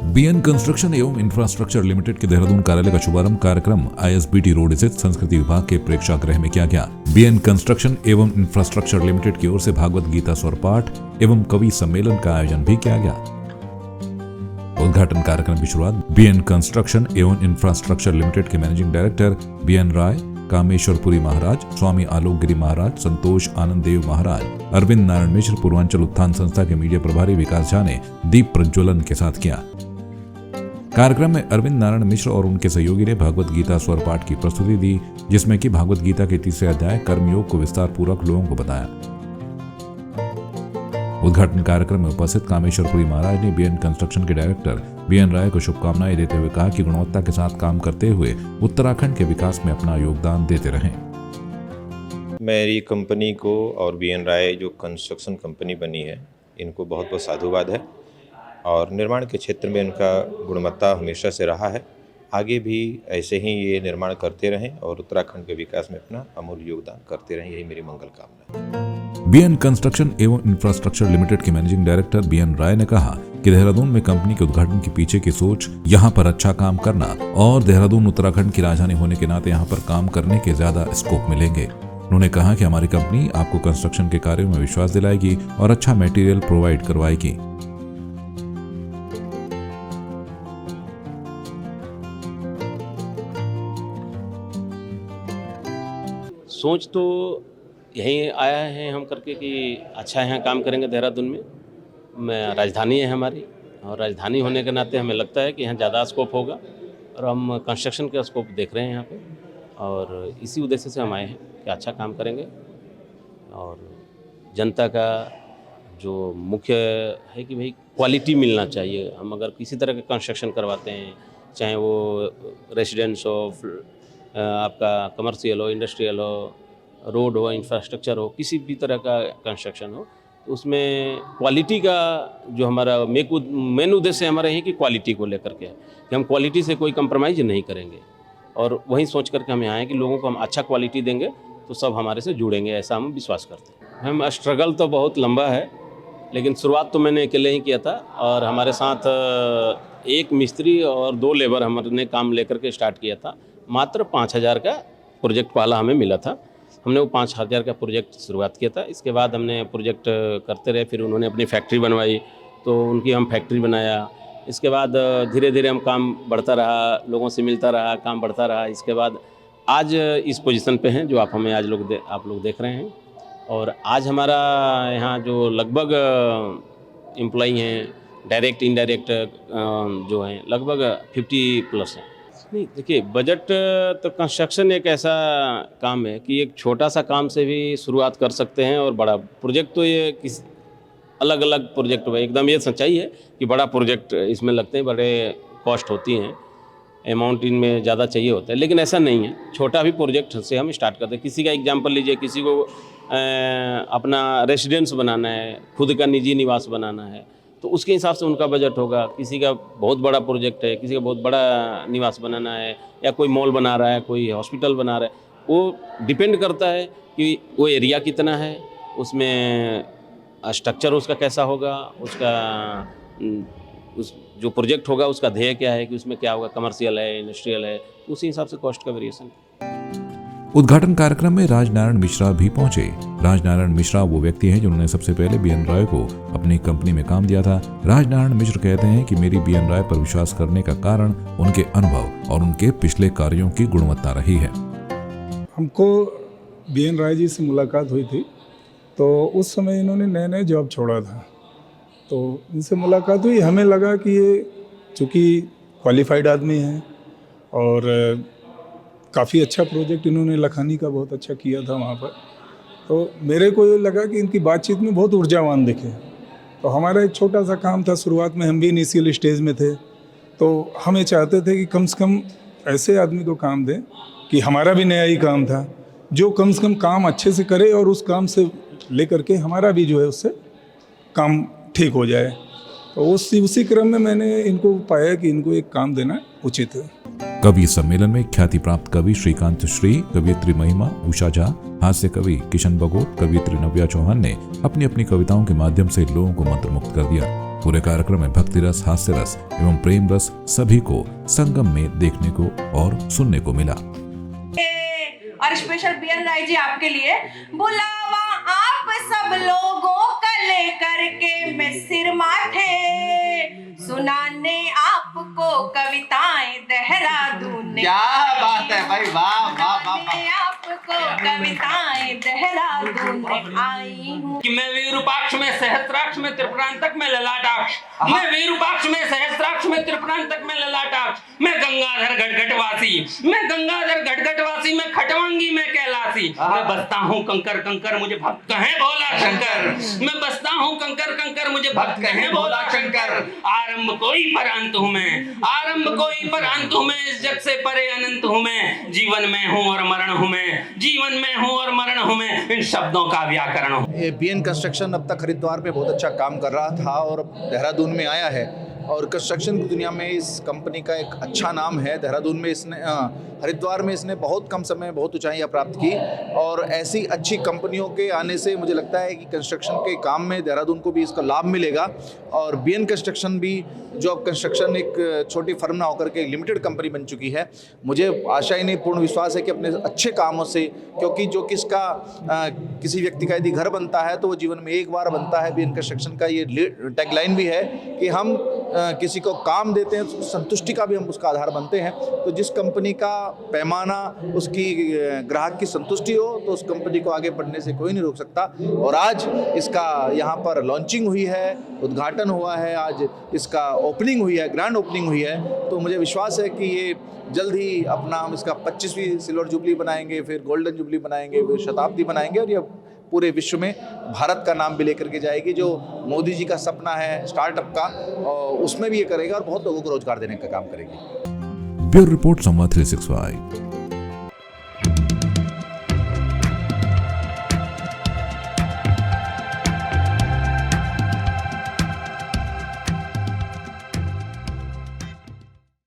BN construction एवं infrastructure limited के देहरादून कार्यालय का शुभारंभ कार्यक्रम आईएसबीटी रोड स्थित संस्कृति विभाग के प्रेक्षागृह में किया गया। बीएन कंस्ट्रक्शन एवं इंफ्रास्ट्रक्चर लिमिटेड की ओर से भागवत गीता स्वर पाठ एवं कवि सम्मेलन का आयोजन भी किया गया। उद्घाटन कार्यक्रम की शुरुआत बीएन कंस्ट्रक्शन एवं इंफ्रास्ट्रक्चर लिमिटेड के मैनेजिंग डायरेक्टर बीएन राय, कामेश्वरपुरी महाराज, स्वामी आलोकगिरी महाराज, संतोष आनंद देव महाराज, अरविंद नारायण मिश्र, पूर्वांचल उत्थान संस्था के मीडिया प्रभारी विकास झा ने दीप प्रज्वलन के साथ किया। कार्यक्रम में अरविंद नारायण मिश्र और उनके सहयोगी ने भागवत गीता स्वर पाठ की प्रस्तुति दी, जिसमें कि भागवत गीता के 3रे अध्याय कर्मयोग को विस्तार पूर्वक लोगों को बताया। उद्घाटन कार्यक्रम में उपस्थित कामेश्वरपुरी महाराज ने बीएन कंस्ट्रक्शन के डायरेक्टर बीएन राय को शुभकामनाएं देते हुए कहा कि गुणवत्ता के साथ काम करते हुए उत्तराखंड के विकास में अपना योगदान देते रहें। मेरी कंपनी को और बीएन राय जो कंस्ट्रक्शन कंपनी बनी है, इनको बहुत बहुत साधुवाद है और निर्माण के क्षेत्र में इनका गुणवत्ता हमेशा से रहा है। आगे भी ऐसे ही ये निर्माण करते रहें और उत्तराखंड के विकास में अपना अमूल्य योगदान करते रहें, यही मेरी मंगल कामना है। बीएन कंस्ट्रक्शन एवं इंफ्रास्ट्रक्चर लिमिटेड के मैनेजिंग डायरेक्टर बीएन राय ने कहा कि देहरादून में कंपनी के उद्घाटन के पीछे की सोच यहाँ पर अच्छा काम करना और देहरादून उत्तराखंड की राजधानी होने के नाते यहाँ पर काम करने के ज्यादा स्कोप मिलेंगे। उन्होंने कहा कि हमारी कंपनी आपको कंस्ट्रक्शन के कार्यों में विश्वास दिलाएगी और अच्छा मटेरियल प्रोवाइड करवाएगी। सोच तो यहीं आया है हम करके कि अच्छा यहाँ काम करेंगे देहरादून में राजधानी है हमारी और राजधानी होने के नाते हमें लगता है कि यहाँ ज़्यादा स्कोप होगा और हम कंस्ट्रक्शन का स्कोप देख रहे हैं यहाँ पे और इसी उद्देश्य से हम आए हैं कि अच्छा काम करेंगे और जनता का जो मुख्य है कि भाई क्वालिटी मिलना चाहिए। हम अगर किसी तरह का कंस्ट्रक्शन करवाते हैं, चाहे वो रेसिडेंस हो, आपका कमर्शियल हो, इंडस्ट्रियल हो, रोड हो, इंफ्रास्ट्रक्चर हो, किसी भी तरह का कंस्ट्रक्शन हो, तो उसमें क्वालिटी का जो हमारा मेन उद्देश्य हमारा है कि क्वालिटी को लेकर के है कि हम क्वालिटी से कोई कंप्रोमाइज़ नहीं करेंगे और वही सोच करके हम यहाँ आए कि लोगों को हम अच्छा क्वालिटी देंगे तो सब हमारे से जुड़ेंगे, ऐसा हम विश्वास करते हैं। हम स्ट्रगल तो बहुत लंबा है, लेकिन शुरुआत तो मैंने अकेले ही किया था और हमारे साथ एक मिस्त्री और 2 लेबर हमने काम लेकर के स्टार्ट किया था। मात्र 5,000 का प्रोजेक्ट पहला हमें मिला था, हमने वो 5,000 का प्रोजेक्ट शुरुआत किया था। इसके बाद हमने प्रोजेक्ट करते रहे, फिर उन्होंने अपनी फैक्ट्री बनवाई तो उनकी हम फैक्ट्री बनाया। इसके बाद धीरे धीरे हम काम बढ़ता रहा, लोगों से मिलता रहा, काम बढ़ता रहा। इसके बाद आज इस पोजीशन पे हैं जो आप हमें आज आप लोग देख रहे हैं और आज हमारा यहाँ जो लगभग एम्प्लॉई हैं, डायरेक्ट इनडायरेक्ट जो हैं लगभग 50+ हैं। नहीं देखिए, बजट तो कंस्ट्रक्शन एक ऐसा काम है कि एक छोटा सा काम से भी शुरुआत कर सकते हैं और बड़ा प्रोजेक्ट तो ये किस अलग अलग प्रोजेक्ट है। एकदम ये सच्चाई है कि बड़ा प्रोजेक्ट इसमें लगते हैं, बड़े कॉस्ट होती हैं, अमाउंट इनमें ज़्यादा चाहिए होता है, लेकिन ऐसा नहीं है। छोटा भी प्रोजेक्ट से हम स्टार्ट करते हैं। किसी का एग्जांपल लीजिए, किसी को अपना रेसिडेंस बनाना है, खुद का निजी निवास बनाना है, तो उसके हिसाब से उनका बजट होगा। किसी का बहुत बड़ा प्रोजेक्ट है, किसी का बहुत बड़ा निवास बनाना है, या कोई मॉल बना रहा है, कोई हॉस्पिटल बना रहा है, वो डिपेंड करता है कि वो एरिया कितना है, उसमें स्ट्रक्चर उसका कैसा होगा, उस जो प्रोजेक्ट होगा उसका ध्येय क्या है कि उसमें क्या होगा, कमर्शियल है, इंडस्ट्रियल है, उसी हिसाब से कॉस्ट का वेरिएशन। उद्घाटन कार्यक्रम में राजनारायण मिश्रा भी पहुंचे। राजनारायण मिश्रा वो व्यक्ति हैं जिन्होंने सबसे पहले बीएन राय को अपनी कंपनी में काम दिया था। राजनारायण मिश्र कहते हैं कि मेरी बीएन राय पर विश्वास करने का कारण उनके अनुभव और उनके पिछले कार्यों की गुणवत्ता रही है। हमको बीएन राय जी से मुलाकात हुई थी, तो उस समय इन्होंने नए जॉब छोड़ा था, तो इनसे मुलाकात हुई। हमें लगा कि ये चूँकि क्वालिफाइड आदमी हैं और काफ़ी अच्छा प्रोजेक्ट इन्होंने लखानी का बहुत अच्छा किया था वहाँ पर, तो मेरे को ये लगा कि इनकी बातचीत में बहुत ऊर्जावान दिखे। तो हमारा एक छोटा सा काम था, शुरुआत में हम भी इनिशियल स्टेज में थे, तो हम ये चाहते थे कि कम से कम ऐसे आदमी को काम दें कि हमारा भी नया ही काम था, जो कम से कम काम अच्छे से करे और उस काम से लेकर के हमारा भी जो है उससे काम ठीक हो जाए। तो उसी क्रम में मैंने इनको पाया कि इनको एक काम देना उचित है। कवि सम्मेलन में ख्याति प्राप्त कवि श्रीकांत श्री, कवियत्री महिमा उषा झा, हास्य कवि किशन बगोट, कवियत्री नव्या चौहान ने अपनी अपनी कविताओं के माध्यम से लोगों को मंत्रमुग्ध कर दिया। पूरे कार्यक्रम में भक्ति रस, हास्य रस एवं प्रेम रस सभी को संगम में देखने को और सुनने को मिला। और स्पेशल बीएन राय जी आपके लिए बुलावा आप सब लोगों का लेकर के मैं सिर माथे सुनाने आपको कविताएं देहरादून। क्या बात है भाई, वाह वाह वाह। आपको कविताएं देहरादून आई हूँ कि मैं विरूपाक्ष में सहस्त्राक्ष में त्रिपुरांतक में ललाटाक्ष, मैं विरूपाक्ष में सहस्त्राक्ष में त्रिपुरांतक में ललाटाक्ष, मैं गंगाधर घटघटवासी, मैं गंगाधर घटघटवासी, मैं खटवांगी में कैलासी, मैं बसता हूँ कंकर कंकर मुझे भक्त कहें भोला शंकर, मैं बसता हूँ कंकर कंकर मुझे भक्त कहें भोला शंकर। आरंभ कोई पर अंत हूँ मैं, आरंभ कोई पर अंत हूँ मैं, इस जग से परे अनंत हूँ मैं, जीवन में हूँ और मरण हूँ मैं, जीवन में हूँ और मरण हूँ मैं, इन शब्दों का व्याकरण हूँ। बीएन कंस्ट्रक्शन अब तक हरिद्वार में बहुत अच्छा काम कर रहा था और देहरादून में आया है और कंस्ट्रक्शन की दुनिया में इस कंपनी का एक अच्छा नाम है। देहरादून में इसने हरिद्वार में इसने बहुत कम समय में बहुत ऊंचाइयां प्राप्त की और ऐसी अच्छी कंपनियों के आने से मुझे लगता है कि कंस्ट्रक्शन के काम में देहरादून को भी इसका लाभ मिलेगा। और बीएन कंस्ट्रक्शन भी जो अब कंस्ट्रक्शन एक छोटी फर्म ना होकर के एक लिमिटेड कंपनी बन चुकी है, मुझे आशा ही नहीं पूर्ण विश्वास है कि अपने अच्छे कामों से, क्योंकि जो किसी व्यक्ति का यदि घर बनता है तो वो जीवन में एक बार बनता है। बीएन कंस्ट्रक्शन का ये टैगलाइन भी है कि हम किसी को काम देते हैं तो संतुष्टि का भी हम उसका आधार बनते हैं। तो जिस कंपनी का पैमाना उसकी ग्राहक की संतुष्टि हो तो उस कंपनी को आगे बढ़ने से कोई नहीं रोक सकता। और आज इसका यहाँ पर लॉन्चिंग हुई है, उद्घाटन हुआ है, आज इसका ओपनिंग हुई है, ग्रैंड ओपनिंग हुई है। तो मुझे विश्वास है कि ये जल्द ही अपना हम इसका 25वीं सिल्वर जुबली बनाएंगे, फिर गोल्डन जुबली बनाएंगे, फिर शताब्दी बनाएंगे और ये पूरे विश्व में भारत का नाम भी लेकर के जाएगी। जो मोदी जी का सपना है स्टार्टअप का, उसमें भी ये करेगा और बहुत लोगों को रोजगार देने का काम करेगी। ब्यूरो रिपोर्ट संवाद 365।